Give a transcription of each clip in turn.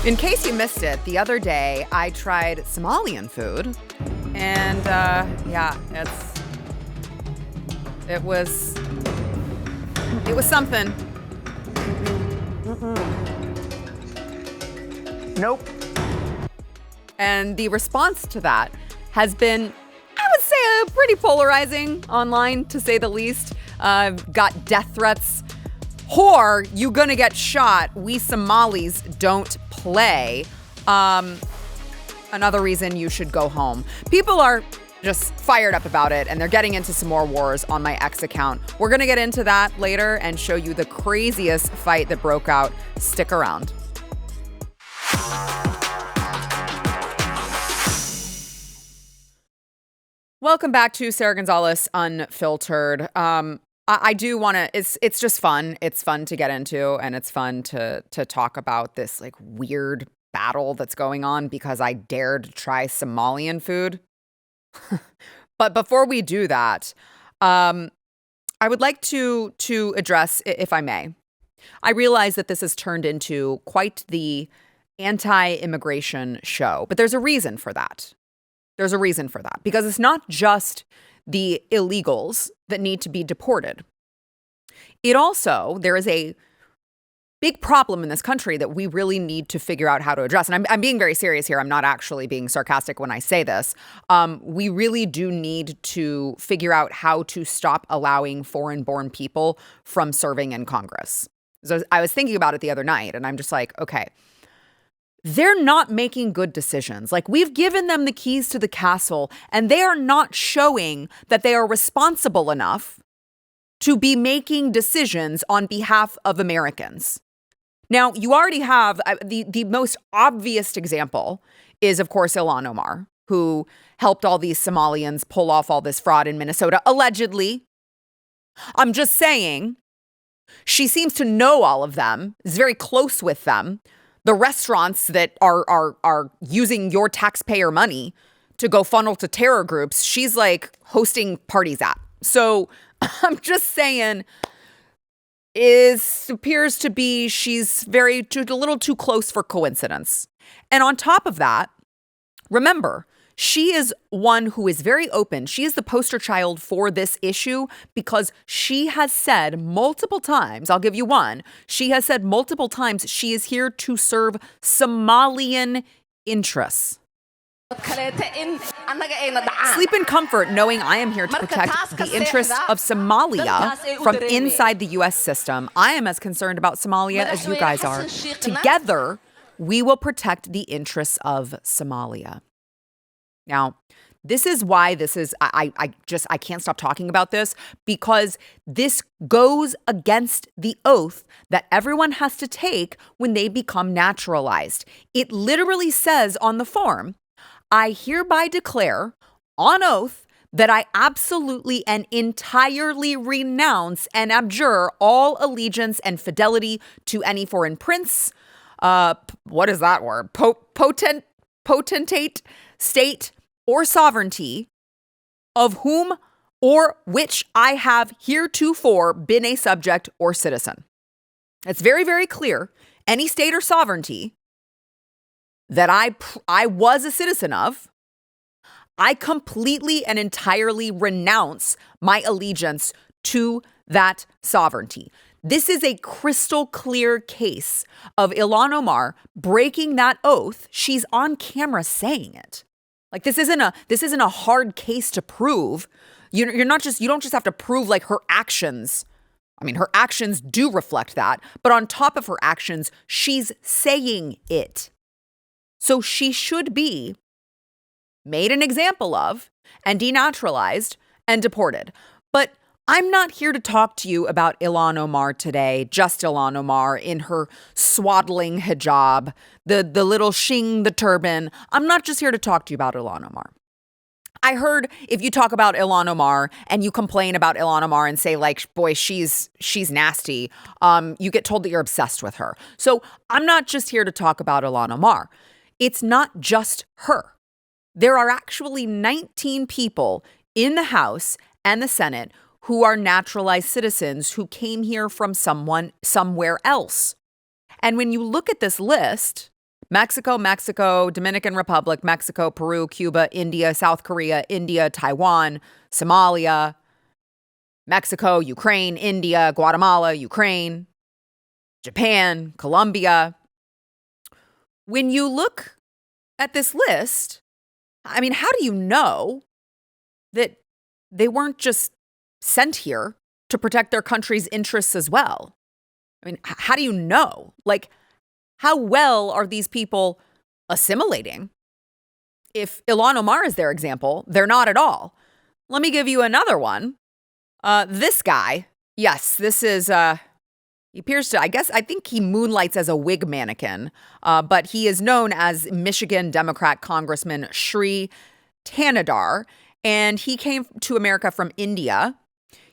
In case you missed it, the other day I tried Somalian food, and it was something. Nope. And the response to that has been, I would say, pretty polarizing online, to say the least. Got death threats. Whore, you gonna get shot. We Somalis don't play. Another reason you should go home. People are just fired up about it, and they're getting into some more wars on my X account. We're gonna get into that later and show you the craziest fight that broke out. Stick around. Welcome back to Sara Gonzales Unfiltered. I do want to, it's just fun. It's fun to get into, and it's fun to talk about this like weird battle that's going on because I dared to try Somalian food. But before we do that, I would like to address, if I may. I realize that this has turned into quite the anti-immigration show, but there's a reason for that. There's a reason for that, because it's not just the illegals that need to be deported. There is a big problem in this country that we really need to figure out how to address. And I'm being very serious here. I'm not actually being sarcastic when I say this. We really do need to figure out how to stop allowing foreign-born people from serving in Congress. So I was thinking about it the other night, and I'm just like, okay, they're not making good decisions. Like, we've given them the keys to the castle, and they are not showing that they are responsible enough to be making decisions on behalf of Americans. Now, you already have the most obvious example is, of course, Ilhan Omar, who helped all these Somalians pull off all this fraud in Minnesota, allegedly. I'm just saying, she seems to know all of them, is very close with them. The restaurants that are using your taxpayer money to go funnel to terror groups, she's like hosting parties at. So I'm just saying, appears to be she's a little too close for coincidence. And on top of that, remember, she is one who is very open. She is the poster child for this issue because she has said multiple times, I'll give you one, she has said multiple times she is here to serve Somalian interests. Sleep in comfort knowing I am here to protect the interests of Somalia from inside the U.S. system. I am as concerned about Somalia as you guys are. Together, we will protect the interests of Somalia. Now, this is why I can't stop talking about this, because this goes against the oath that everyone has to take when they become naturalized. It literally says on the form, I hereby declare on oath that I absolutely and entirely renounce and abjure all allegiance and fidelity to any foreign prince, what is that word? Potentate, state, or sovereignty, of whom or which I have heretofore been a subject or citizen. It's very, very clear. Any state or sovereignty that I was a citizen of, I completely and entirely renounce my allegiance to that sovereignty. This is a crystal clear case of Ilhan Omar breaking that oath. She's on camera saying it. Like, this isn't a hard case to prove. You don't just have to prove like her actions. I mean, her actions do reflect that, but on top of her actions, she's saying it. So she should be made an example of and denaturalized and deported. But I'm not here to talk to you about Ilhan Omar today, just Ilhan Omar in her swaddling hijab, the little shing, the turban. I'm not just here to talk to you about Ilhan Omar. I heard if you talk about Ilhan Omar and you complain about Ilhan Omar and say like, boy, she's nasty, you get told that you're obsessed with her. So I'm not just here to talk about Ilhan Omar. It's not just her. There are actually 19 people in the House and the Senate who are naturalized citizens who came here from somewhere else. And when you look at this list, Mexico, Dominican Republic, Mexico, Peru, Cuba, India, South Korea, India, Taiwan, Somalia, Mexico, Ukraine, India, Guatemala, Ukraine, Japan, Colombia. When you look at this list, I mean, how do you know that they weren't just sent here to protect their country's interests as well? I mean, how do you know? Like, how well are these people assimilating? If Ilhan Omar is their example, they're not at all. Let me give you another one. This guy, yes, this is, he appears to, I think he moonlights as a wig mannequin, but he is known as Michigan Democrat Congressman Shri Tanadar, and he came to America from India.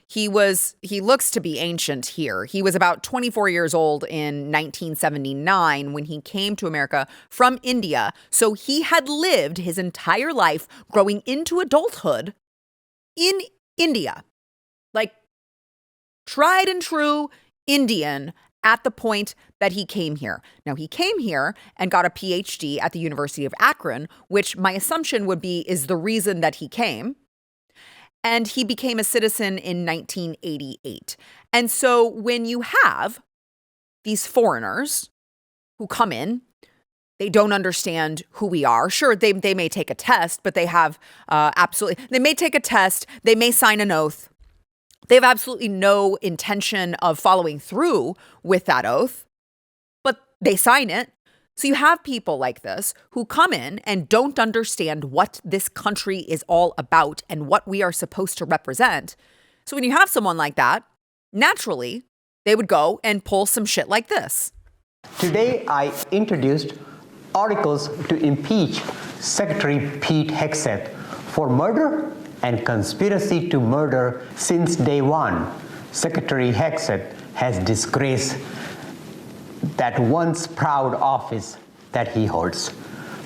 He looks to be ancient here. He was about 24 years old in 1979 when he came to America from India. So he had lived his entire life growing into adulthood in India. Like, tried and true Indian at the point that he came here. Now, he came here and got a PhD at the University of Akron, which my assumption would be is the reason that he came. And he became a citizen in 1988. And so when you have these foreigners who come in, they don't understand who we are. Sure, they may take a test, but they have they may take a test, they may sign an oath. They have absolutely no intention of following through with that oath, but they sign it. So you have people like this who come in and don't understand what this country is all about and what we are supposed to represent. So when you have someone like that, naturally, they would go and pull some shit like this. Today, I introduced articles to impeach Secretary Pete Hegseth for murder and conspiracy to murder since day one. Secretary Hegseth has disgraced that once proud office that he holds,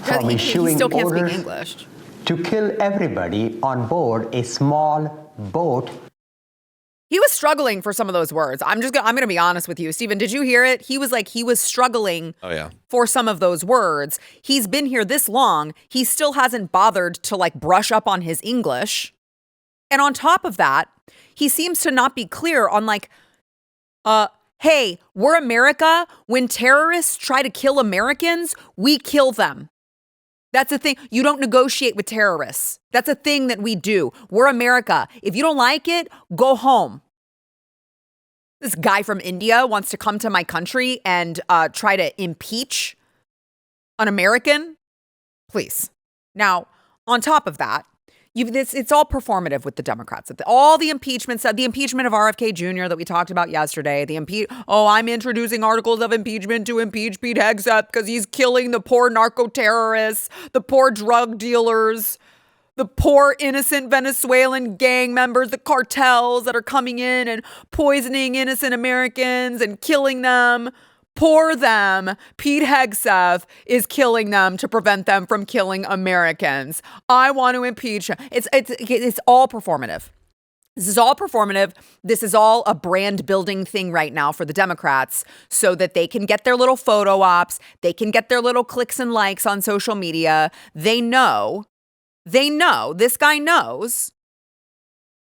from issuing orders to kill everybody on board a small boat. He was struggling for some of those words. I'm going to be honest with you. Stephen, did you hear it? He was struggling for some of those words. He's been here this long. He still hasn't bothered to like brush up on his English. And on top of that, he seems to not be clear on like, hey, we're America. When terrorists try to kill Americans, we kill them. That's a thing. You don't negotiate with terrorists. That's a thing that we do. We're America. If you don't like it, go home. This guy from India wants to come to my country and try to impeach an American? Please. Now, on top of that, it's all performative with the Democrats. All the impeachments, the impeachment of RFK Jr. that we talked about yesterday, I'm introducing articles of impeachment to impeach Pete Hegseth because he's killing the poor narco-terrorists, the poor drug dealers, the poor innocent Venezuelan gang members, the cartels that are coming in and poisoning innocent Americans and killing them. Poor them. Pete Hegseth is killing them to prevent them from killing Americans. I want to impeach him. It's all performative. This is all performative. This is all a brand building thing right now for the Democrats so that they can get their little photo ops. They can get their little clicks and likes on social media. They know, this guy knows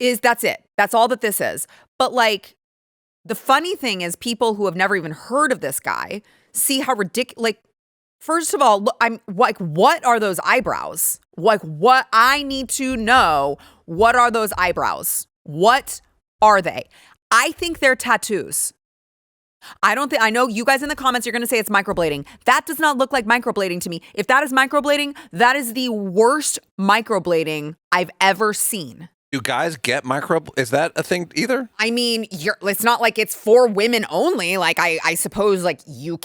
that's it. That's all that this is. But like, the funny thing is people who have never even heard of this guy see how ridiculous, like, first of all, look, I'm like, what are those eyebrows? Like, what I need to know, what are those eyebrows? What are they? I think they're tattoos. I know you guys in the comments, you're going to say it's microblading. That does not look like microblading to me. If that is microblading, that is the worst microblading I've ever seen. Do guys get is that a thing either? I mean, it's not like it's for women only. Like, I suppose, like, you're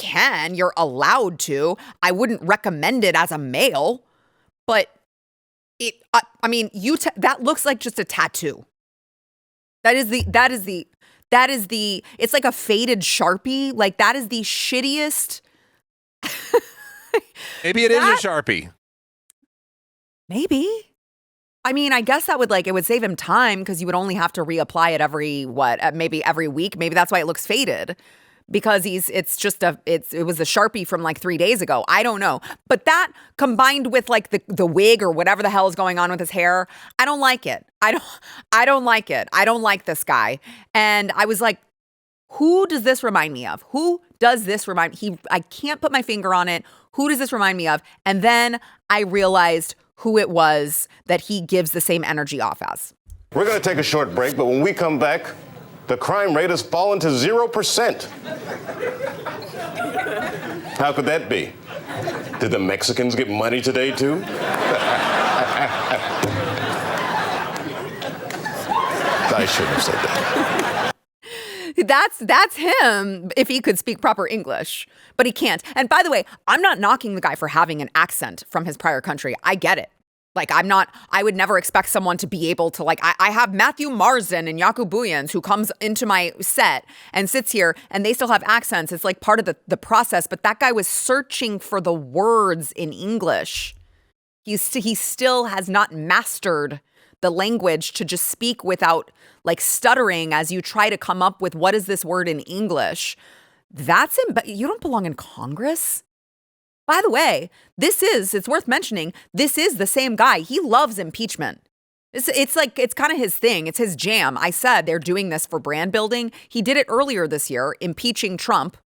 allowed to. I wouldn't recommend it as a male, but that looks like just a tattoo. It's like a faded Sharpie. Like, that is the shittiest. Maybe it is a Sharpie. Maybe. I mean, I guess it would save him time because you would only have to reapply it maybe every week. Maybe that's why it looks faded. because it was a Sharpie from like 3 days ago. I don't know. But that combined with like the wig or whatever the hell is going on with his hair, I don't like it. I don't like it. I don't like this guy. And I was like, who does this remind me of? Who does this remind me? I can't put my finger on it. Who does this remind me of? And then I realized who it was that he gives the same energy off as. We're going to take a short break, but when we come back, the crime rate has fallen to 0%. How could that be? Did the Mexicans get money today, too? I shouldn't have said that. That's him if he could speak proper English, but he can't. And by the way, I'm not knocking the guy for having an accent from his prior country. I get it. Like, I would never expect someone to be able to, like, I have Matthew Marsden and Jaco Booyens who comes into my set and sits here and they still have accents. It's like part of the process. But that guy was searching for the words in English. He still has not mastered the language to just speak without like stuttering as you try to come up with what is this word in English. That's him. But you don't belong in Congress. By the way, it's worth mentioning, this is the same guy. He loves impeachment. It's kind of his thing. It's his jam. I said they're doing this for brand building. He did it earlier this year, impeaching Trump,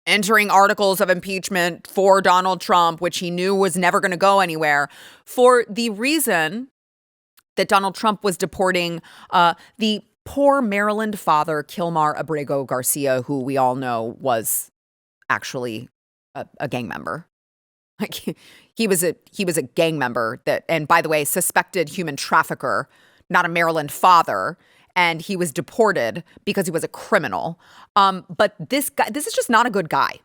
entering articles of impeachment for Donald Trump, which he knew was never going to go anywhere, for the reason that Donald Trump was deporting the poor Maryland father, Kilmar Abrego Garcia, who we all know was actually a gang member. Like he was a gang member that, and by the way, suspected human trafficker, not a Maryland father, and he was deported because he was a criminal. But this is just not a good guy.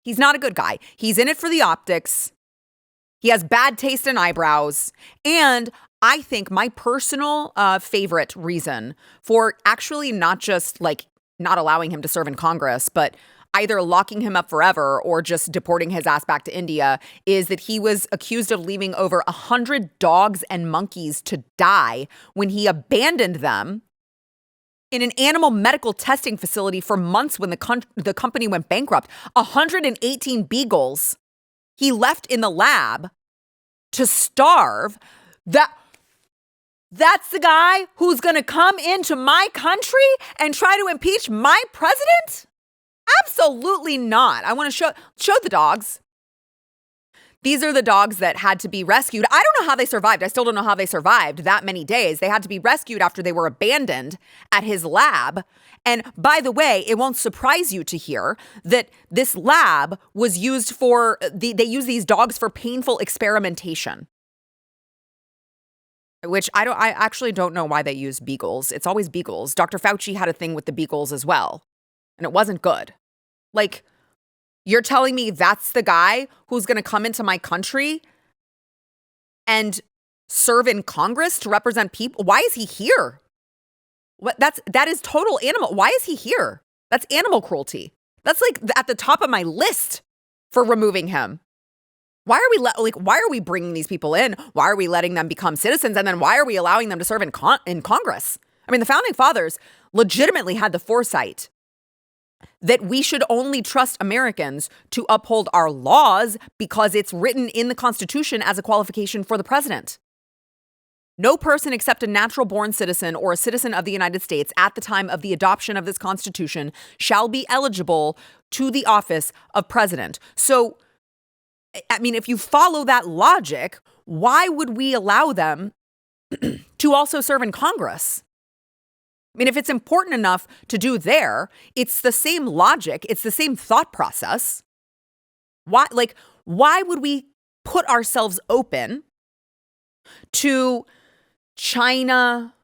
He's not a good guy. He's in it for the optics. He has bad taste in eyebrows. And I think my personal favorite reason for actually not just like not allowing him to serve in Congress, but either locking him up forever or just deporting his ass back to India is that he was accused of leaving over 100 dogs and monkeys to die when he abandoned them in an animal medical testing facility for months when the company went bankrupt. 118 beagles he left in the lab to starve. That's the guy who's going to come into my country and try to impeach my president? Absolutely not. I want to show the dogs. These are the dogs that had to be rescued. I don't know how they survived. I still don't know how they survived that many days. They had to be rescued after they were abandoned at his lab. And by the way, it won't surprise you to hear that this lab was used for, they use these dogs for painful experimentation. Which I actually don't know why they use beagles. It's always beagles. Dr. Fauci had a thing with the beagles as well. And it wasn't good. Like, you're telling me that's the guy who's going to come into my country and serve in Congress to represent people? Why is he here? That is total animal. Why is he here? That's animal cruelty. That's like at the top of my list for removing him. Why are we bringing these people in? Why are we letting them become citizens? And then why are we allowing them to serve in Congress? I mean, the founding fathers legitimately had the foresight that we should only trust Americans to uphold our laws because it's written in the Constitution as a qualification for the president. No person except a natural-born citizen or a citizen of the United States at the time of the adoption of this Constitution shall be eligible to the office of president. So, I mean, if you follow that logic, why would we allow them to also serve in Congress? I mean, if it's important enough to do there, it's the same logic. It's the same thought process. Why would we put ourselves open to China,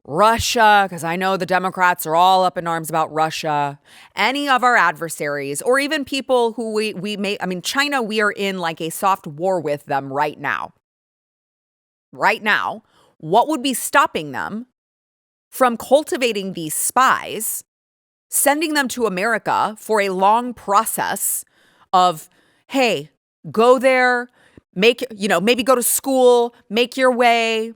Russia, because I know the Democrats are all up in arms about Russia, any of our adversaries, or even people who we may, I mean, China, we are in like a soft war with them right now. Right now, what would be stopping them from cultivating these spies, sending them to America for a long process of, hey, go there, maybe go to school, make your way,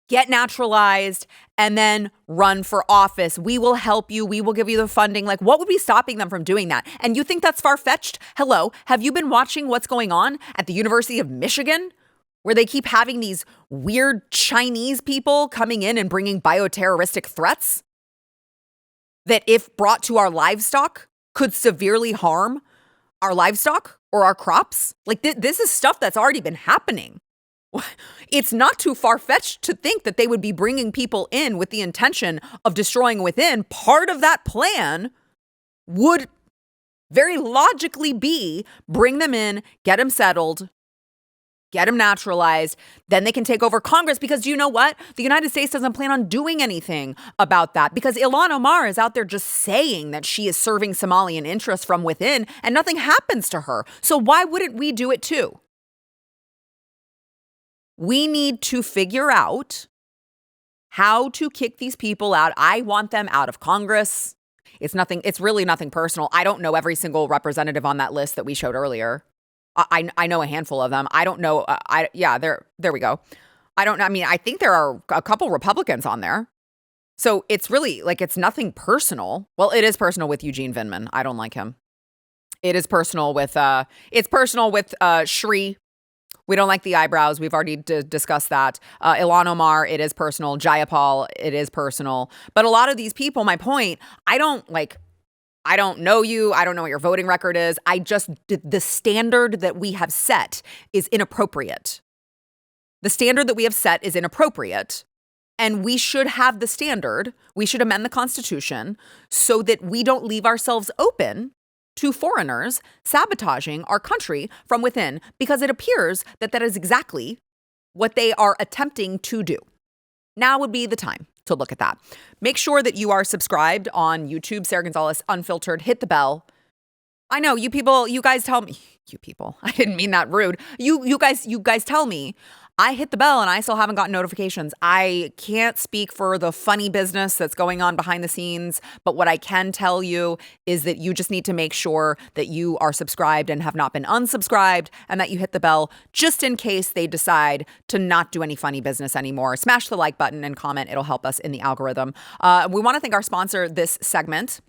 get naturalized, and then run for office. We will help you. We will give you the funding. Like, what would be stopping them from doing that? And you think that's far-fetched? Hello, have you been watching what's going on at the University of Michigan, where they keep having these weird Chinese people coming in and bringing bioterroristic threats that, if brought to our livestock, could severely harm our livestock or our crops? Like, this is stuff that's already been happening. It's not too far-fetched to think that they would be bringing people in with the intention of destroying within. Part of that plan would very logically be bring them in, get them settled, get them naturalized, then they can take over Congress. Because you know what? The United States doesn't plan on doing anything about that, because Ilhan Omar is out there just saying that she is serving Somalian interests from within and nothing happens to her. So why wouldn't we do it too? We need to figure out how to kick these people out. I want them out of Congress. It's really nothing personal. I don't know every single representative on that list that we showed earlier. I know a handful of them. I don't know. There we go. I don't know. I mean, I think there are a couple Republicans on there. So it's really like, it's nothing personal. Well, it is personal with Eugene Vindman. I don't like him. It is personal with, Shri. We don't like the eyebrows. We've already discussed that. Ilhan Omar, it is personal. Jayapal, it is personal. But a lot of these people, my point, I don't know you. I don't know what your voting record is. The standard that we have set is inappropriate. The standard that we have set is inappropriate. And we should have the standard. We should amend the Constitution so that we don't leave ourselves open to foreigners sabotaging our country from within, because it appears that that is exactly what they are attempting to do. Now would be the time to look at that. Make sure that you are subscribed on YouTube, Sara Gonzales Unfiltered. Hit the bell. I know you guys tell me, I didn't mean that rude. You guys tell me I hit the bell and I still haven't gotten notifications. I can't speak for the funny business that's going on behind the scenes, but what I can tell you is that you just need to make sure that you are subscribed and have not been unsubscribed, and that you hit the bell just in case they decide to not do any funny business anymore. Smash the like button and comment. It'll help us in the algorithm. We want to thank our sponsor this segment.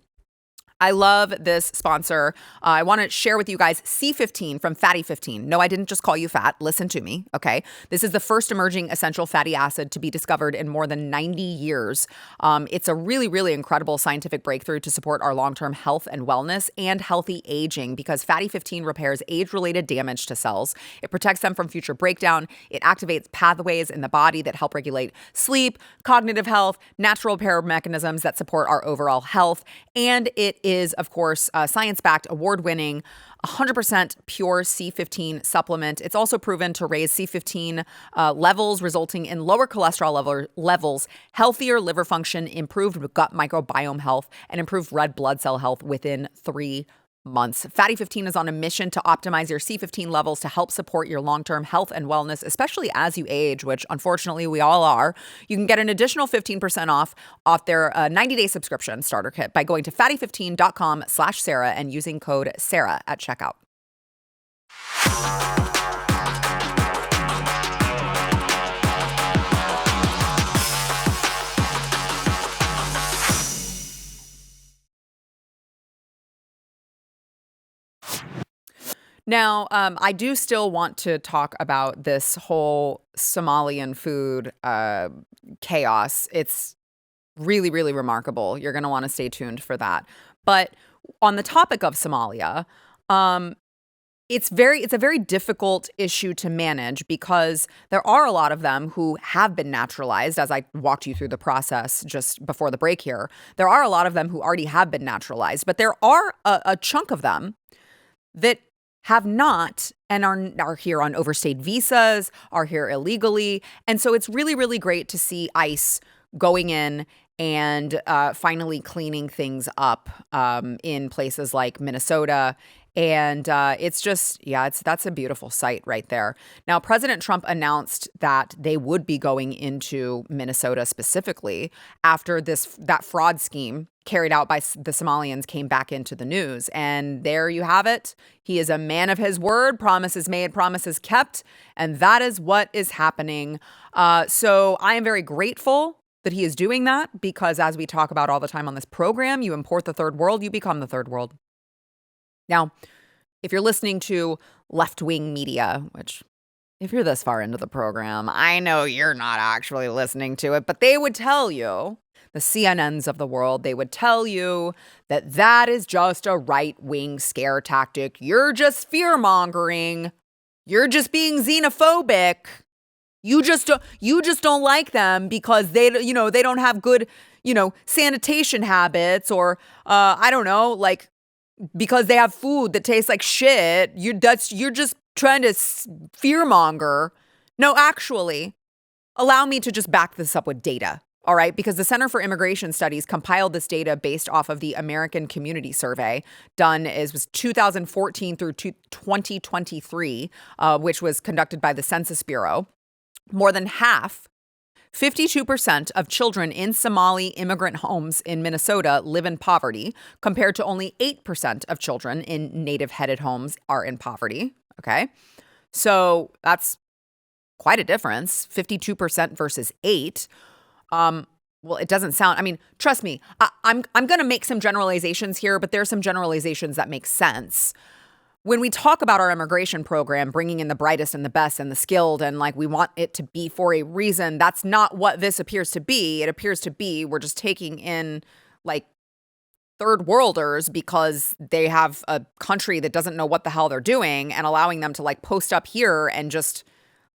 I love this sponsor. I want to share with you guys C15 from Fatty 15. No, I didn't just call you fat. Listen to me, okay? This is the first emerging essential fatty acid to be discovered in more than 90 years. It's a really, really incredible scientific breakthrough to support our long-term health and wellness and healthy aging, because Fatty 15 repairs age-related damage to cells. It protects them from future breakdown. It activates pathways in the body that help regulate sleep, cognitive health, natural repair mechanisms that support our overall health, and it is, of course, science-backed, award-winning, 100% pure C15 supplement. It's also proven to raise C15 levels, resulting in lower cholesterol levels, healthier liver function, improved gut microbiome health, and improved red blood cell health within 3 months. Fatty 15 is on a mission to optimize your C15 levels to help support your long-term health and wellness, especially as you age, which unfortunately we all are. You can get an additional 15% off their 90-day subscription starter kit by going to fatty15.com/Sarah and using code Sarah at checkout. Now, I do still want to talk about this whole Somalian food chaos. It's really, really remarkable. You're going to want to stay tuned for that. But on the topic of Somalia, it's a very difficult issue to manage, because there are a lot of them who have been naturalized, as I walked you through the process just before the break here. There are a lot of them who already have been naturalized, but there are a chunk of them that have not and are here on overstayed visas, are here illegally. And so it's really, really great to see ICE going in and finally cleaning things up in places like Minnesota And it's just, that's a beautiful sight right there. Now, President Trump announced that they would be going into Minnesota specifically after that fraud scheme carried out by the Somalians came back into the news. And there you have it. He is a man of his word, promises made, promises kept. And that is what is happening. So I am very grateful that he is doing that, because as we talk about all the time on this program, you import the third world, you become the third world. Now, if you're listening to left-wing media, which if you're this far into the program, I know you're not actually listening to it, but they would tell you, the CNNs of the world, they would tell you that that is just a right-wing scare tactic. You're just fear-mongering. You're just being xenophobic. You just don't like them because they don't have good, sanitation habits, or I don't know, like, because they have food that tastes like shit. You're just trying to fearmonger. No, actually, allow me to just back this up with data. All right, because the Center for Immigration Studies compiled this data based off of the American Community Survey was 2014 through 2023, which was conducted by the Census Bureau. More than half, 52% of children in Somali immigrant homes in Minnesota live in poverty, compared to only 8% of children in native-headed homes are in poverty. Okay, so that's quite a difference, 52% versus 8%. Well, it doesn't sound, I mean, trust me, I'm going to make some generalizations here, but there's some generalizations that make sense. When we talk about our immigration program, bringing in the brightest and the best and the skilled, and like we want it to be for a reason, that's not what this appears to be. It appears to be we're just taking in like third worlders because they have a country that doesn't know what the hell they're doing, and allowing them to like post up here and just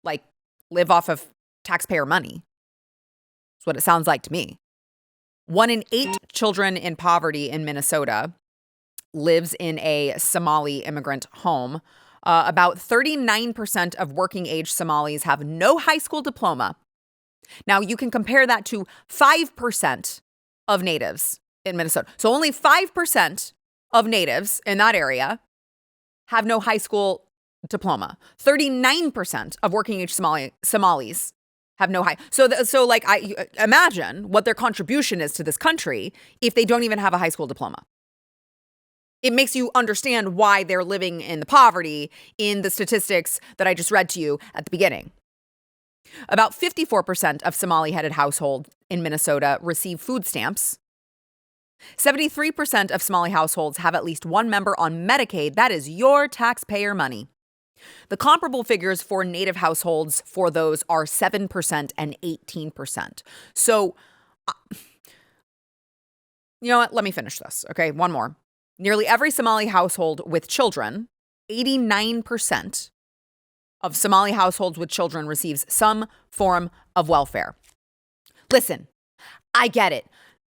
like live off of taxpayer money. That's what it sounds like to me. 1 in 8 children in poverty in Minnesota lives in a Somali immigrant home. About 39% of working age Somalis have no high school diploma. Now, you can compare that to 5% of natives in Minnesota. So only 5% of natives in that area have no high school diploma. 39% of working age Somalis have no high. So I imagine what their contribution is to this country if they don't even have a high school diploma. It makes you understand why they're living in the poverty in the statistics that I just read to you at the beginning. About 54% of Somali-headed households in Minnesota receive food stamps. 73% of Somali households have at least one member on Medicaid. That is your taxpayer money. The comparable figures for Native households for those are 7% and 18%. So, you know what? Let me finish this. Okay, one more. Nearly every Somali household with children, 89% of Somali households with children receives some form of welfare. Listen, I get it.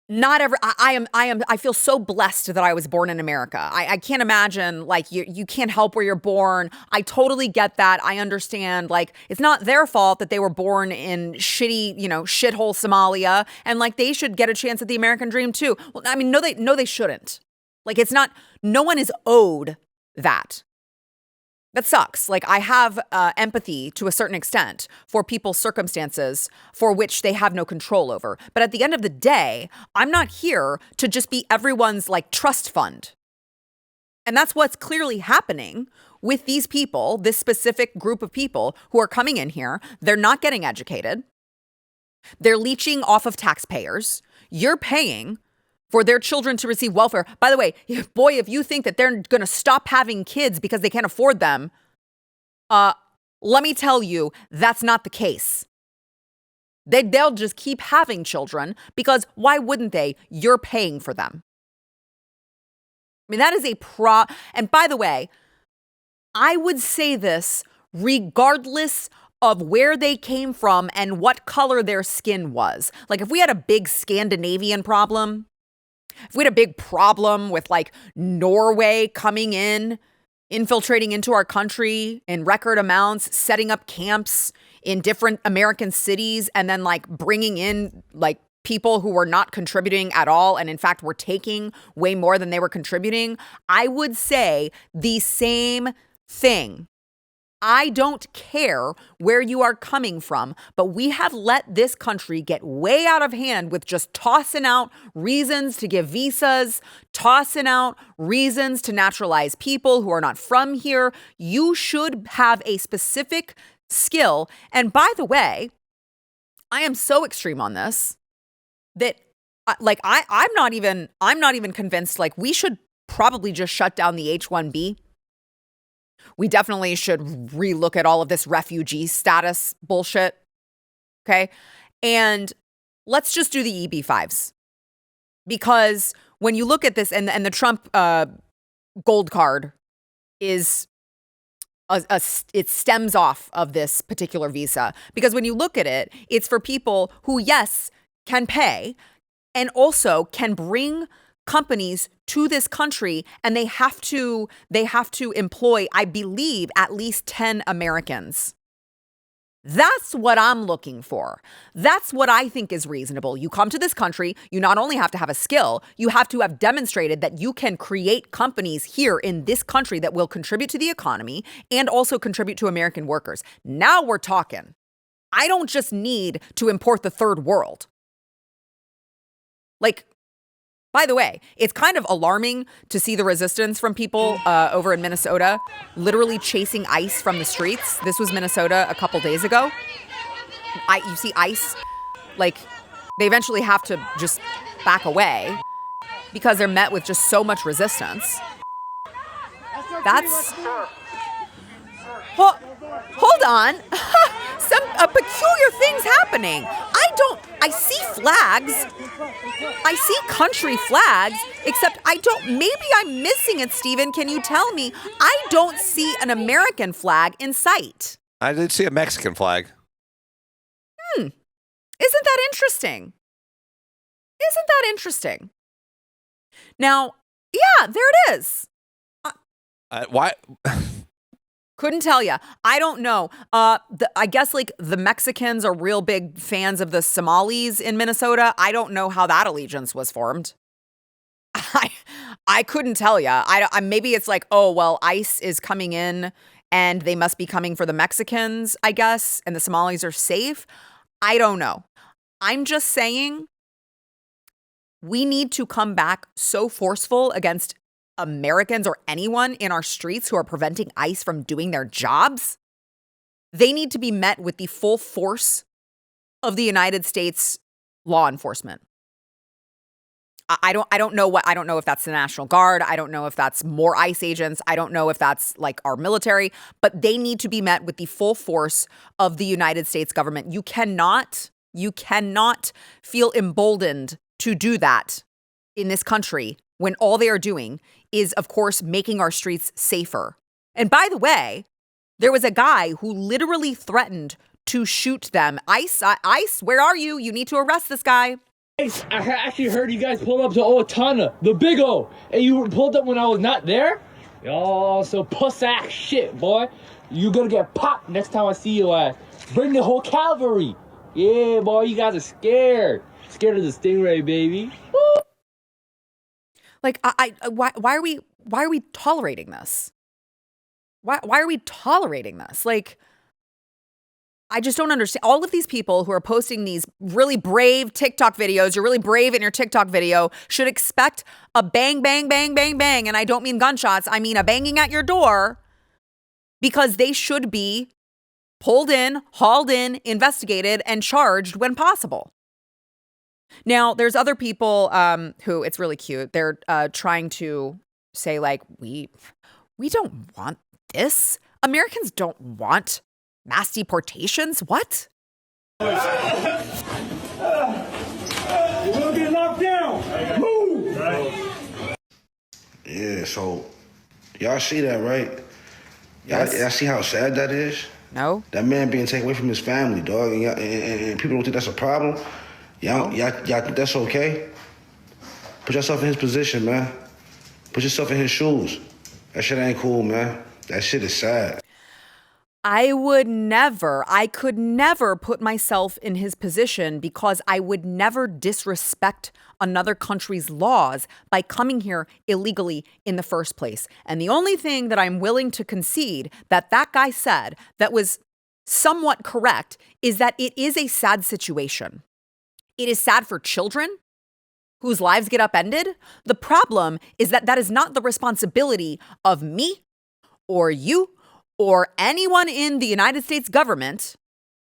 Not every, I feel so blessed that I was born in America. I can't imagine, like, you can't help where you're born. I totally get that. I understand, like, it's not their fault that they were born in shitty, shithole Somalia, and like they should get a chance at the American dream too. Well, I mean, no, they shouldn't. Like, it's not, no one is owed that. That sucks. Like, I have empathy to a certain extent for people's circumstances for which they have no control over. But at the end of the day, I'm not here to just be everyone's like trust fund. And that's what's clearly happening with these people, this specific group of people who are coming in here. They're not getting educated. They're leeching off of taxpayers. You're paying for their children to receive welfare. By the way, boy, if you think that they're going to stop having kids because they can't afford them, let me tell you, that's not the case. They'll just keep having children because why wouldn't they? You're paying for them. I mean, that is and by the way, I would say this regardless of where they came from and what color their skin was. Like, if we had a big Scandinavian problem, if we had a big problem with like Norway coming in, infiltrating into our country in record amounts, setting up camps in different American cities, and then like bringing in like people who were not contributing at all and in fact were taking way more than they were contributing, I would say the same thing. I don't care where you are coming from, but we have let this country get way out of hand with just tossing out reasons to give visas, tossing out reasons to naturalize people who are not from here. You should have a specific skill. And by the way, I am so extreme on this that I'm not even convinced we should probably just shut down the H-1B. We definitely should relook at all of this refugee status bullshit. Okay. And let's just do the EB-5s, because when you look at this and the Trump gold card is it stems off of this particular visa, because when you look at it, it's for people who, yes, can pay and also can bring companies to this country, and they have to employ, I believe, at least 10 Americans. That's what I'm looking for. That's what I think is reasonable. You come to this country, you not only have to have a skill, you have to have demonstrated that you can create companies here in this country that will contribute to the economy and also contribute to American workers. Now we're talking. I don't just need to import the third world. By the way, it's kind of alarming to see the resistance from people over in Minnesota, literally chasing ICE from the streets. This was Minnesota a couple days ago. You see ICE, they eventually have to just back away because they're met with just so much resistance. That's... Hold on. Some peculiar things happening. I see flags. I see country flags, except maybe I'm missing it, Steven. Can you tell me? I don't see an American flag in sight. I did see a Mexican flag. Isn't that interesting? Now, yeah, there it is. Why? Couldn't tell you. I don't know. I guess the Mexicans are real big fans of the Somalis in Minnesota. I don't know how that allegiance was formed. I couldn't tell you. Maybe it's ICE is coming in and they must be coming for the Mexicans, I guess, and the Somalis are safe. I don't know. I'm just saying we need to come back so forceful against Americans or anyone in our streets who are preventing ICE from doing their jobs. They need to be met with the full force of the United States law enforcement. I don't know if that's the National Guard. I don't know if that's more ICE agents. I don't know if that's our military, but they need to be met with the full force of the United States government. You cannot feel emboldened to do that in this country when all they are doing is, of course, making our streets safer. And by the way, there was a guy who literally threatened to shoot them. ICE, where are you? You need to arrest this guy. ICE, I actually heard you guys pulled up to Owatonna, the Big O, and you pulled up when I was not there? Oh, so puss-ass shit, boy. You're gonna get popped next time I see your ass. Bring the whole cavalry. Yeah, boy, you guys are scared. Scared of the stingray, baby. Woo! Why are we tolerating this? Why are we tolerating this? I just don't understand. All of these people who are posting these really brave TikTok videos, you're really brave in your TikTok video, should expect a bang, bang, bang, bang, bang. And I don't mean gunshots. I mean a banging at your door, because they should be pulled in, hauled in, investigated, and charged when possible. Now, there's other people who, it's really cute. They're trying to say, we don't want this. Americans don't want mass deportations. What? You're gonna get knocked down. Move! Yeah, so y'all see that, right? Y'all see how sad that is? No. That man being taken away from his family, dog, and people don't think that's a problem. Y'all think that's okay? Put yourself in his position, man. Put yourself in his shoes. That shit ain't cool, man. That shit is sad. I could never put myself in his position because I would never disrespect another country's laws by coming here illegally in the first place. And the only thing that I'm willing to concede that guy said that was somewhat correct is that it is a sad situation. It is sad for children whose lives get upended. The problem is that is not the responsibility of me or you or anyone in the United States government.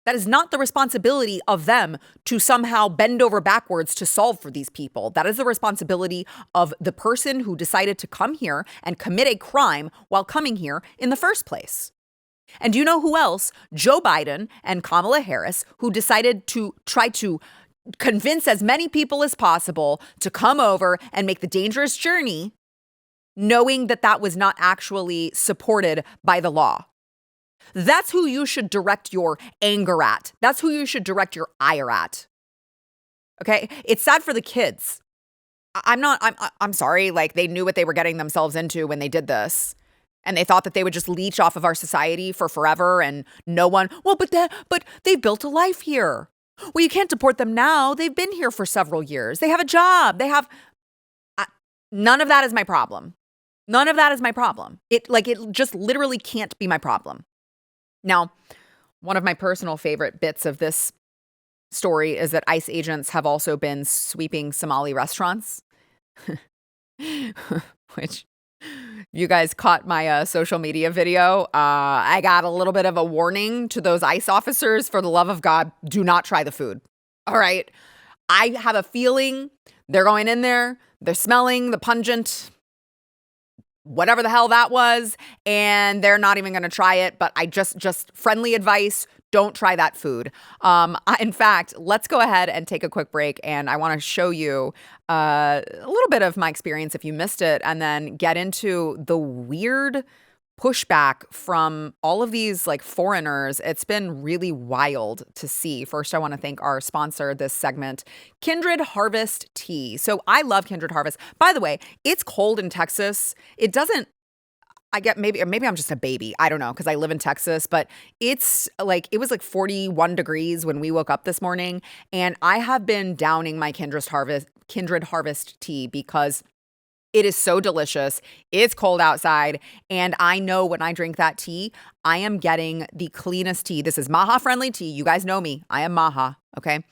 That is not the responsibility of them to somehow bend over backwards to solve for these people. That is the responsibility of the person who decided to come here and commit a crime while coming here in the first place. And do you know who else? Joe Biden and Kamala Harris, who decided to try to convince as many people as possible to come over and make the dangerous journey, knowing that was not actually supported by the law. That's who you should direct your anger at. That's who you should direct your ire at. Okay? It's sad for the kids. I'm sorry. Like, they knew what they were getting themselves into when they did this. And they thought that they would just leech off of our society for forever and no one, but they've built a life here. Well, you can't deport them now. They've been here for several years. They have a job. None of that is my problem. None of that is my problem. It just literally can't be my problem. Now, one of my personal favorite bits of this story is that ICE agents have also been sweeping Somali restaurants, which you guys caught my social media video. I got a little bit of a warning to those ICE officers. For the love of God, do not try the food. All right. I have a feeling they're going in there. They're smelling the pungent, whatever the hell that was, and they're not even going to try it. But I just friendly advice. Don't try that food. In fact, let's go ahead and take a quick break. And I want to show you a little bit of my experience if you missed it, and then get into the weird pushback from all of these like foreigners. It's been really wild to see. First, I want to thank our sponsor this segment, Kindred Harvest Tea. So I love Kindred Harvest. By the way, it's cold in Texas. It doesn't, I get maybe I'm just a baby. I don't know, because I live in Texas, but it was like 41 degrees when we woke up this morning. And I have been downing my Kindred Harvest tea because it is so delicious. It's cold outside. And I know when I drink that tea, I am getting the cleanest tea. This is Maha friendly tea. You guys know me. I am Maha. Okay.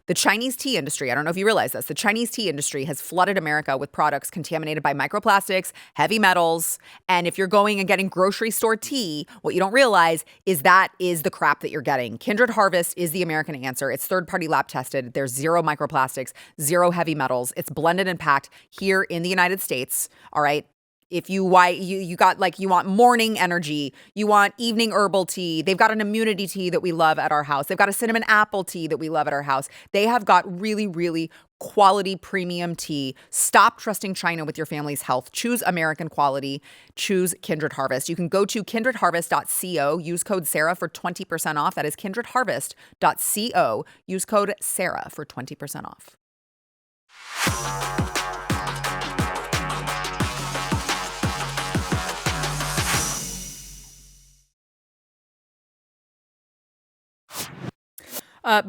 The Chinese tea industry, I don't know if you realize this, the Chinese tea industry has flooded America with products contaminated by microplastics, heavy metals. And if you're going and getting grocery store tea, what you don't realize is that is the crap that you're getting. Kindred Harvest is the American answer. It's third-party lab tested. There's zero microplastics, zero heavy metals. It's blended and packed here in the United States. All right. If you want morning energy, you want evening herbal tea. They've got an immunity tea that we love at our house. They've got a cinnamon apple tea that we love at our house. They have got really, really quality premium tea. Stop trusting China with your family's health. Choose American quality. Choose Kindred Harvest. You can go to kindredharvest.co. Use code Sara for 20% off. That is kindredharvest.co. Use code Sara for 20% off.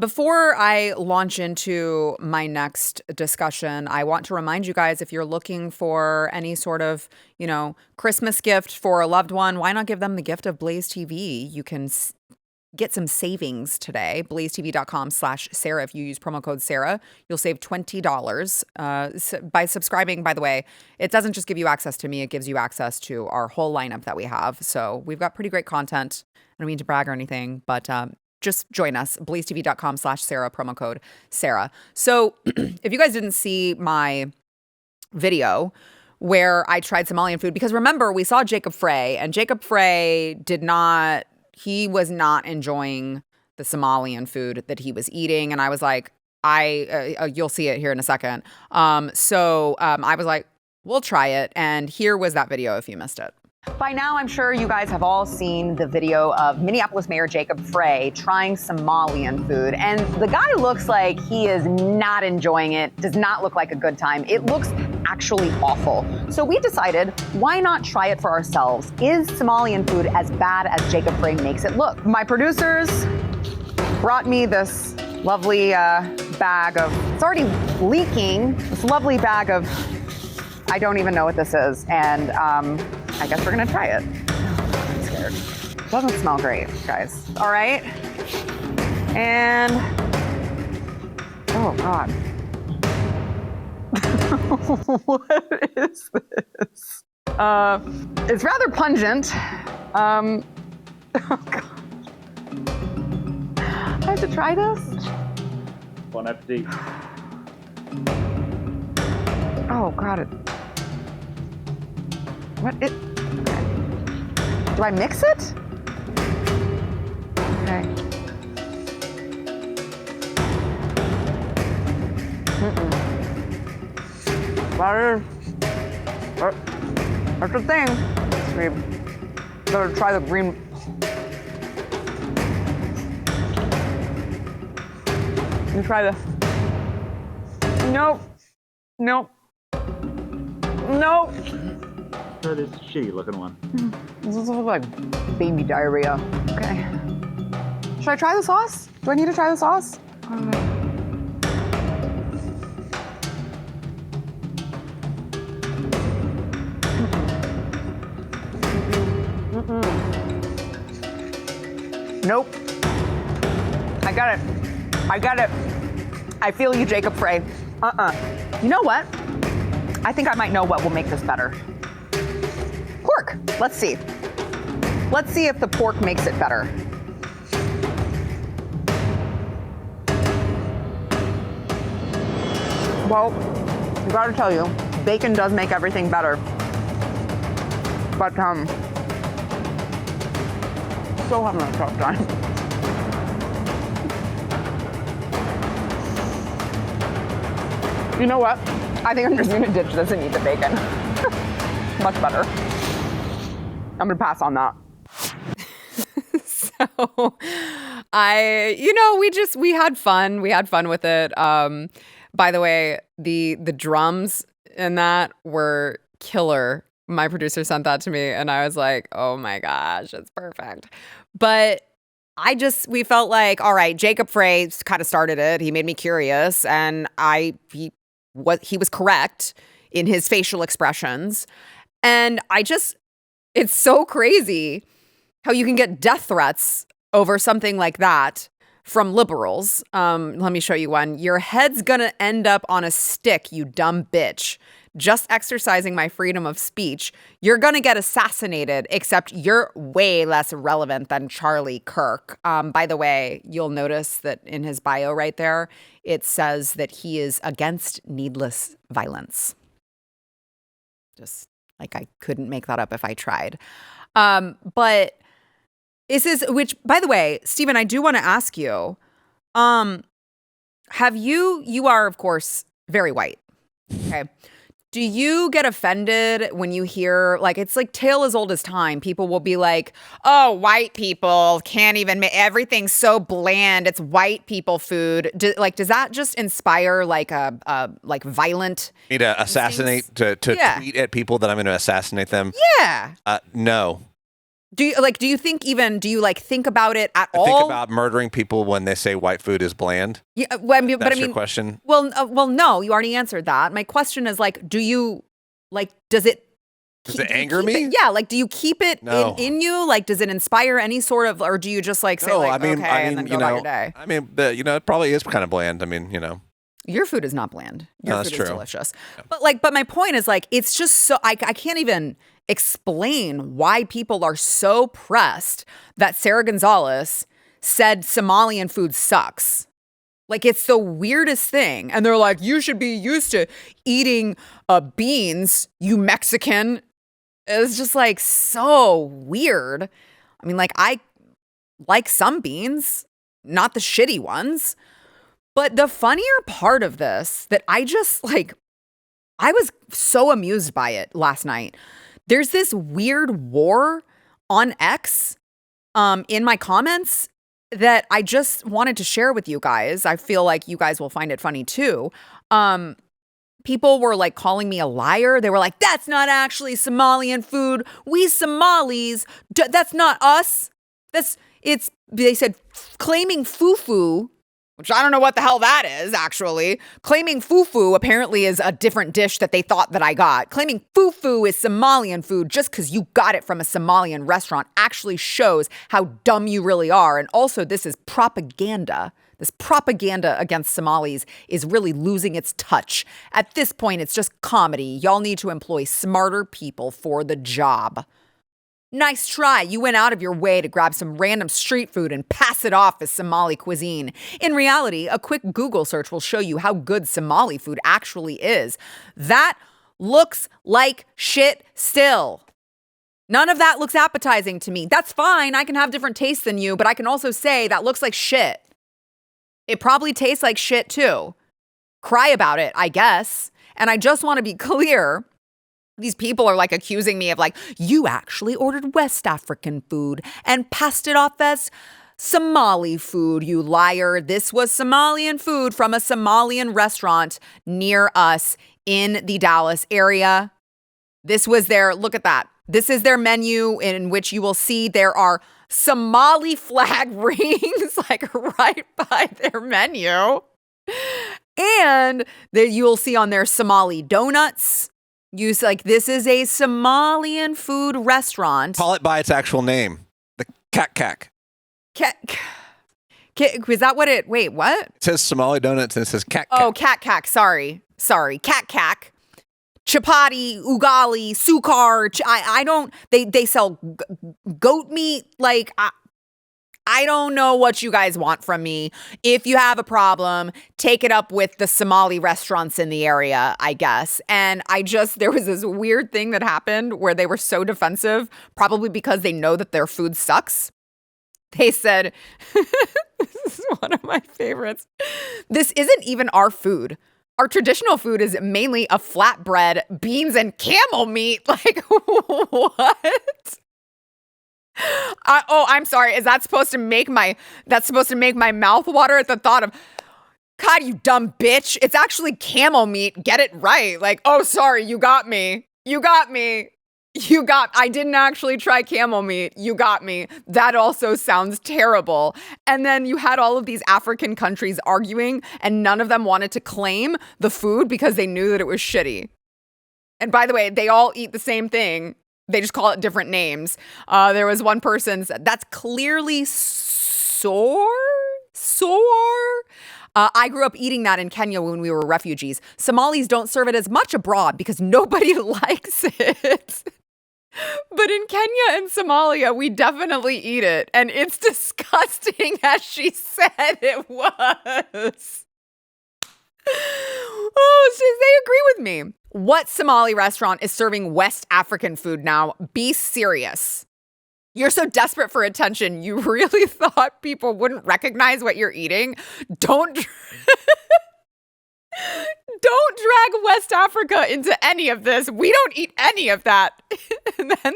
Before I launch into my next discussion, I want to remind you guys, if you're looking for any sort of, Christmas gift for a loved one, why not give them the gift of Blaze TV? You can get some savings today. BlazeTV.com/Sara. If you use promo code Sara, you'll save $20 by subscribing. By the way, it doesn't just give you access to me. It gives you access to our whole lineup that we have. So we've got pretty great content. I don't mean to brag or anything, but just join us, blazetv.com/Sara, promo code Sara. So if you guys didn't see my video where I tried Somalian food, because remember, we saw Jacob Frey, and Jacob Frey he was not enjoying the Somalian food that he was eating. And I was like, you'll see it here in a second. So I was like, we'll try it. And here was that video if you missed it. By now, I'm sure you guys have all seen the video of Minneapolis Mayor Jacob Frey trying Somalian food. And the guy looks like he is not enjoying it, does not look like a good time. It looks actually awful. So we decided, why not try it for ourselves? Is Somalian food as bad as Jacob Frey makes it look? My producers brought me this lovely bag of, it's already leaking, this lovely bag of, I don't even know what this is. And I guess we're gonna try it. I'm scared. It doesn't smell great, guys. All right. And, oh God. What is this? It's rather pungent. Oh God. I have to try this? Bon appetit. Oh God. What it? Okay. Do I mix it? Okay. That's the thing. We better try the green. Let me try this. Nope. Nope. Nope. So this shitty looking one. This looks like baby diarrhea. Okay. Should I try the sauce? Do I need to try the sauce? Nope. I got it. I feel you, Jacob Frey. You know what? I think I might know what will make this better. Pork. Let's see. Let's see if the pork makes it better. Well, I gotta tell you, bacon does make everything better. But still having a tough time. You know what? I think I'm just gonna ditch this and eat the bacon. Much better. I'm gonna pass on that. So we had fun. We had fun with it. By the way, the drums in that were killer. My producer sent that to me and I was like, oh my gosh, it's perfect. But we felt like, all right, Jacob Frey kind of started it. He made me curious and he was correct in his facial expressions. And it's so crazy how you can get death threats over something like that from liberals. Let me show you one. Your head's gonna end up on a stick, you dumb bitch. Just exercising my freedom of speech. You're gonna get assassinated, except you're way less relevant than Charlie Kirk. By the way, you'll notice that in his bio right there, it says that he is against needless violence. Just like I couldn't make that up if I tried. But this is, which, by the way, Stephen, I do want to ask you, you are, of course, very white. Okay. Do you get offended when you hear, like, it's like tale as old as time. People will be like, oh, white people can't even make everything's so bland. It's white people food. Does that just inspire like a violent? Me to assassinate, to tweet at people that I'm going to assassinate them? Yeah. No. Do you think about it at all? I think about murdering people when they say white food is bland. Yeah, well, That's your question. Well, no, you already answered that. My question is does it anger me? Yeah, do you keep it in you? Like, does it inspire any sort of, or do you just say and then go about your day? I mean, it probably is kind of bland. I mean, Your food is not bland. Your food is delicious. Yeah. But my point is it's just so, I can't even explain why people are so pressed that Sara Gonzales said Somalian food sucks. It's the weirdest thing. And they're like, you should be used to eating beans, you Mexican. It's just so weird. I mean, I like some beans, not the shitty ones. But the funnier part of this that I just I was so amused by it last night. there's this weird war on X in my comments that I just wanted to share with you guys. I feel like you guys will find it funny too. People were like calling me a liar. They were like, that's not actually Somalian food. We Somalis, that's not us. They said claiming fufu, which I don't know what the hell that is, actually. Claiming fufu apparently is a different dish that they thought that I got. Claiming fufu is Somalian food just because you got it from a Somalian restaurant actually shows how dumb you really are. And also, this is propaganda. This propaganda against Somalis is really losing its touch. At this point, it's just comedy. Y'all need to employ smarter people for the job. Nice try. You went out of your way to grab some random street food and pass it off as Somali cuisine. In reality, a quick Google search will show you how good Somali food actually is. That looks like shit still. None of that looks appetizing to me. That's fine. I can have different tastes than you, but I can also say that looks like shit. It probably tastes like shit too. Cry about it, I guess. And I just want to be clear. These people are like accusing me of like, you actually ordered West African food and passed it off as Somali food, you liar. This was Somalian food from a Somalian restaurant near us in the Dallas area. This was their, look at that. This is their menu in which you will see there are Somali flag rings like right by their menu. And there you will see on their Somali donuts. Use like, this is a Somalian food restaurant. Call it by its actual name. The Kak. Is that what it, wait, what? It says Somali donuts and it says Kak. Oh, Kak. Sorry. Kak. Chapati, ugali, sukar. I don't, they sell goat meat. Like, I don't know what you guys want from me. If you have a problem, take it up with the Somali restaurants in the area, I guess. And there was this weird thing that happened where they were so defensive, probably because they know that their food sucks. They said, this is one of my favorites. This isn't even our food. Our traditional food is mainly a flatbread, beans, and camel meat. Like, what? I'm sorry. Is that supposed to make my mouth water at the thought of, God, you dumb bitch. It's actually camel meat. Get it right. Like, oh, sorry. You got me. I didn't actually try camel meat. You got me. That also sounds terrible. And then you had all of these African countries arguing and none of them wanted to claim the food because they knew that it was shitty. And by the way, they all eat the same thing. They just call it different names. There was one person that's clearly sour. I grew up eating that in Kenya when we were refugees. Somalis don't serve it as much abroad because nobody likes it. But in Kenya and Somalia, we definitely eat it. And it's disgusting as she said it was. Oh, they agree with me. What Somali restaurant is serving West African food now? Be serious. You're so desperate for attention. You really thought people wouldn't recognize what you're eating? Don't drag West Africa into any of this. We don't eat any of that. And then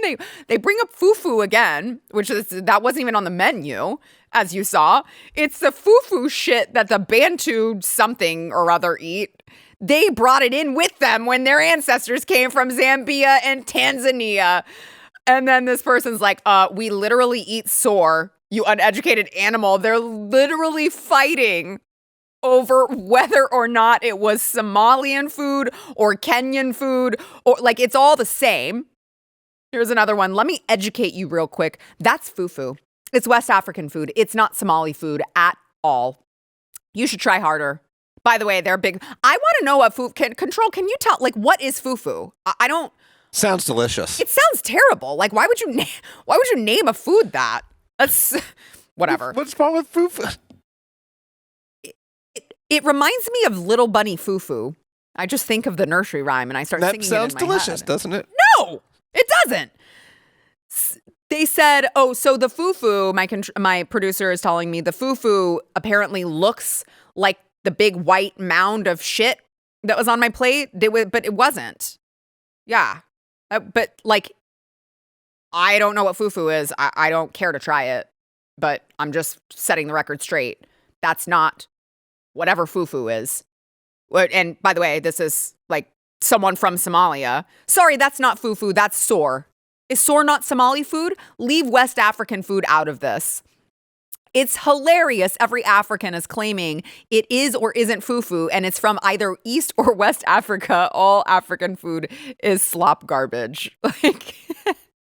they bring up fufu again, that wasn't even on the menu, as you saw. It's the fufu shit that the Bantu something or other eat. They brought it in with them when their ancestors came from Zambia and Tanzania. And then this person's like, we literally eat soar, you uneducated animal. They're literally fighting over whether or not it was Somalian food or Kenyan food, or like it's all the same. Here's another one. Let me educate you real quick. That's fufu. It's West African food. It's not Somali food at all. You should try harder. By the way, they're big. I want to know what food control. Can you tell, like, what is fufu? I don't. Sounds delicious. It sounds terrible. Like, why would you name a food that? That's whatever. What's wrong with fufu? It reminds me of Little Bunny Fufu. I just think of the nursery rhyme and I start singing it in my head. That sounds delicious, doesn't it? No, it doesn't. They said, oh, so the fufu, my producer is telling me the fufu apparently looks like the big white mound of shit that was on my plate, but it wasn't. Yeah. But like I don't know what fufu is. I don't care to try it, but I'm just setting the record straight. That's not whatever fufu is. And by the way, this is like someone from Somalia. Sorry, that's not fufu. That's soor. Is soor not Somali food? Leave West African food out of this. It's hilarious. Every African is claiming it is or isn't fufu, and it's from either East or West Africa. All African food is slop garbage. Like,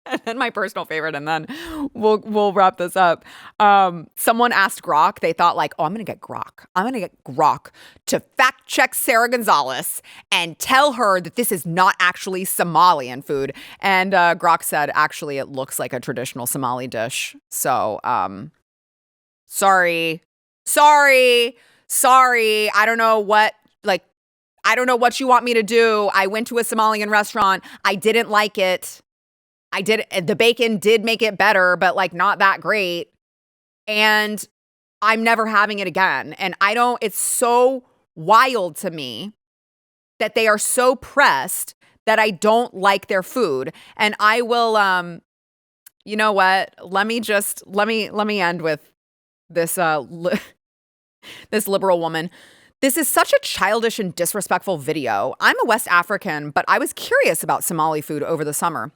and then my personal favorite, and then we'll wrap this up. Someone asked Grok. They thought like, oh, I'm going to get Grok to fact check Sara Gonzales and tell her that this is not actually Somalian food. And Grok said, actually, it looks like a traditional Somali dish. So, Sorry. I don't know what you want me to do. I went to a Somalian restaurant. I didn't like it. The bacon did make it better, but like not that great. And I'm never having it again. And it's so wild to me that they are so pressed that I don't like their food. And I will, you know what? Let me end with this this liberal woman. This is such a childish and disrespectful video. I'm a West African, but I was curious about Somali food over the summer.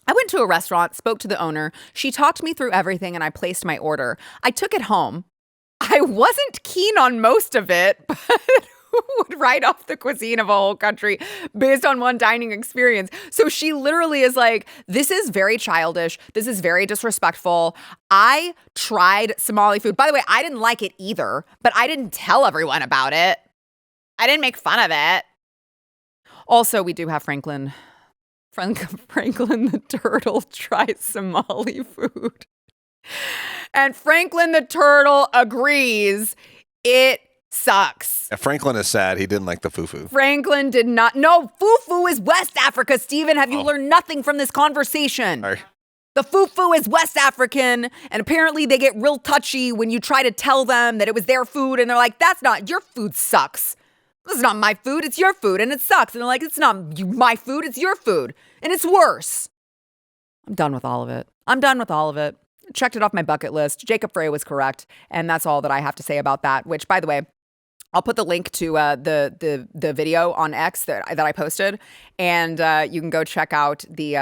I went to a restaurant, spoke to the owner. She talked me through everything and I placed my order. I took it home. I wasn't keen on most of it, but who would write off the cuisine of a whole country based on one dining experience? So she literally is like, this is very childish. This is very disrespectful. I tried Somali food. By the way, I didn't like it either, but I didn't tell everyone about it. I didn't make fun of it. Also, we do have Franklin the turtle tries Somali food. And Franklin the turtle agrees. It sucks. Yeah, Franklin is sad. He didn't like the fufu. Franklin did not. No, fufu is West Africa, Stephen. Have you learned nothing from this conversation? Sorry. The fufu is West African, and apparently they get real touchy when you try to tell them that it was their food, and they're like, that's not, your food sucks. This is not my food, it's your food, and it sucks. And they're like, it's not my food, it's your food, and it's worse. I'm done with all of it. Checked it off my bucket list. Jacob Frey was correct, and that's all that I have to say about that, which, by the way, I'll put the link to the video on X that I posted, and you can go check out the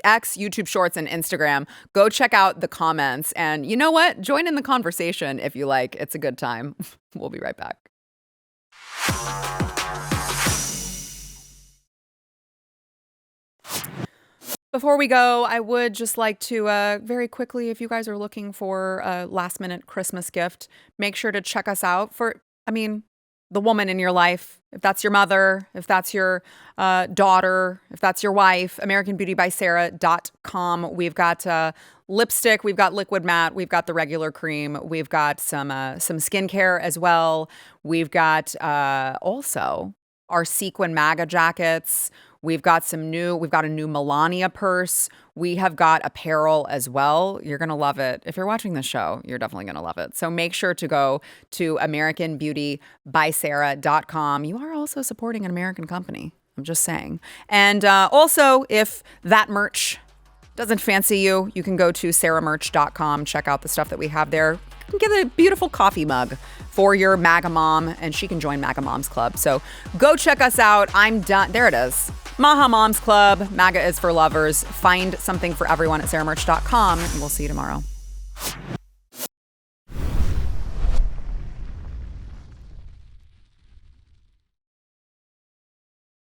X, YouTube Shorts, and Instagram. Go check out the comments, and you know what? Join in the conversation if you like. It's a good time. We'll be right back. Before we go, I would just like to very quickly, if you guys are looking for a last-minute Christmas gift, make sure to check us out for, the woman in your life. If that's your mother, if that's your daughter, if that's your wife, AmericanBeautyBySarah.com. We've got lipstick, we've got liquid matte, we've got the regular cream, we've got some skincare as well. We've got also our sequin MAGA jackets. We've got a new Melania purse. We have got apparel as well. You're going to love it. If you're watching the show, you're definitely going to love it. So make sure to go to AmericanBeautyBySarah.com. You are also supporting an American company. I'm just saying. And also, if that merch doesn't fancy you, you can go to SarahMerch.com. Check out the stuff that we have there. You can get a beautiful coffee mug for your MAGA mom, and she can join MAGA Moms Club. So go check us out. I'm done. There it is. Maha Moms Club. MAGA is for lovers. Find something for everyone at SarahMerch.com, and we'll see you tomorrow.